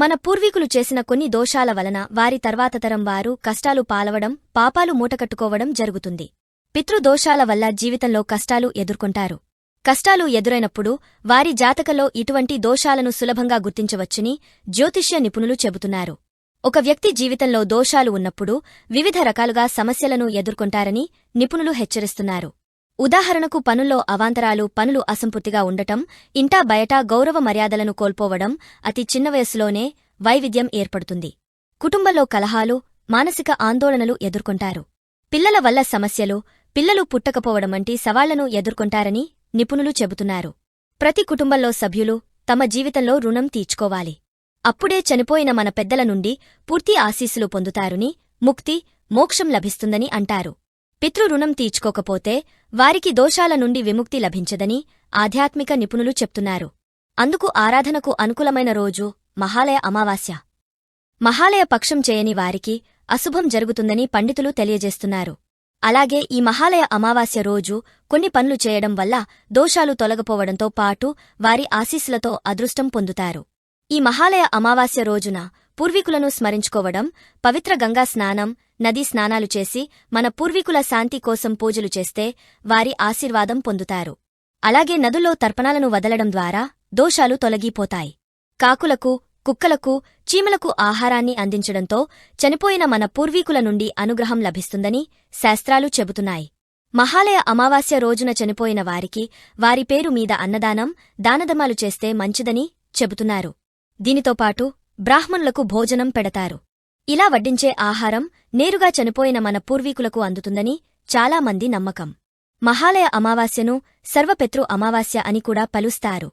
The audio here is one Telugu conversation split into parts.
మన పూర్వీకులు చేసిన కొన్ని దోషాల వలన వారి తర్వాత తరం వారు కష్టాలు పాలవడం పాపాలు మూటకట్టుకోవడం జరుగుతుంది. పితృదోషాల వల్ల జీవితంలో కష్టాలు ఎదుర్కొంటారు. కష్టాలు ఎదురైనప్పుడు వారి జాతకంలో ఇటువంటి దోషాలను సులభంగా గుర్తించవచ్చని జ్యోతిష్య నిపుణులు చెబుతున్నారు. ఒక వ్యక్తి జీవితంలో దోషాలు ఉన్నప్పుడు వివిధ రకాలుగా సమస్యలను ఎదుర్కొంటారని నిపుణులు హెచ్చరిస్తున్నారు. ఉదాహరణకు పనుల్లో అవాంతరాలు, పనులు అసంపూర్తిగా ఉండటం, ఇంటా బయటా గౌరవ మర్యాదలను కోల్పోవడం, అతి చిన్న వయస్సులోనే వైవిధ్యం ఏర్పడుతుంది. కుటుంబంలో కలహాలు, మానసిక ఆందోళనలు ఎదుర్కొంటారు. పిల్లల వల్ల సమస్యలు, పిల్లలు పుట్టకపోవడం వంటి సవాళ్లను ఎదుర్కొంటారని నిపుణులు చెబుతున్నారు. ప్రతి కుటుంబంలో సభ్యులు తమ జీవితంలో రుణం తీర్చుకోవాలి. అప్పుడే చనిపోయిన మన పెద్దల నుండి పూర్తి ఆశీస్సులు పొందుతారని, ముక్తి, మోక్షం లభిస్తుందని అంటారు. పితృరుణం తీర్చుకోకపోతే వారికి దోషాల నుండి విముక్తి లభించదని ఆధ్యాత్మిక నిపుణులు చెప్తున్నారు. అందుకు ఆరాధనకు అనుకూలమైన రోజు మహాలయ అమావాస్య. మహాలయ పక్షం చేయని వారికి అశుభం జరుగుతుందని పండితులు తెలియజేస్తున్నారు. అలాగే ఈ మహాలయ అమావాస్య రోజు కొన్ని పనులు చేయడం వల్ల దోషాలు తొలగపోవడంతో పాటు వారి ఆశీస్సులతో అదృష్టం పొందుతారు. ఈ మహాలయ అమావాస్య రోజున పూర్వీకులను స్మరించుకోవడం, పవిత్ర గంగా స్నానం, నదీ స్నానాలు చేసి మన పూర్వీకుల శాంతి కోసం పూజలు చేస్తే వారి ఆశీర్వాదం పొందుతారు. అలాగే నదుల్లో తర్పణాలను వదలడం ద్వారా దోషాలు తొలగిపోతాయి. కాకులకు, కుక్కలకు, చీమలకు ఆహారాన్ని అందించడంతో చనిపోయిన మన పూర్వీకుల నుండి అనుగ్రహం లభిస్తుందని శాస్త్రాలు చెబుతున్నాయి. మహాలయ అమావాస్య రోజున చనిపోయిన వారికి వారి పేరు మీద అన్నదానం, దానధర్మాలు చేస్తే మంచిదని చెబుతున్నారు. దీనితో పాటు బ్రాహ్మణులకు భోజనం పెడతారు. ఇలా వడ్డించే ఆహారం నేరుగా చనిపోయిన మన పూర్వీకులకు అందుతుందని చాలామంది నమ్మకం. మహాలయ అమావాస్యను సర్వపితృ అమావాస్య అని కూడా పలుస్తారు.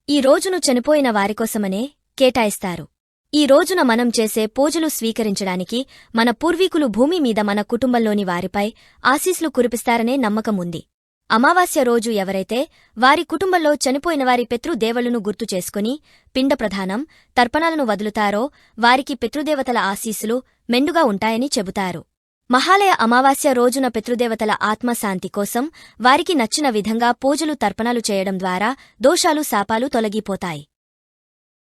ఈ రోజును చనిపోయిన వారికోసమనే కేటాయిస్తారు. ఈ రోజున మనం చేసే పూజలు స్వీకరించడానికి మన పూర్వీకులు భూమి మీద మన కుటుంబంలోని వారిపై ఆశీస్సులు కురిపిస్తారనే నమ్మకం ఉంది. అమావాస్య రోజు ఎవరైతే వారి కుటుంబంలో చనిపోయినవారి పితృదేవళ్లను గుర్తు చేసుకుని పిండప్రదానం, తర్పణాలను వదులుతారో వారికి పితృదేవతల ఆశీస్సులు మెండుగా ఉంటాయని చెబుతారు. మహాలయ అమావాస్య రోజున పితృదేవతల ఆత్మశాంతి కోసం వారికి నచ్చిన విధంగా పూజలు తర్పణాలు చేయడం ద్వారా దోషాలు శాపాలు తొలగిపోతాయి.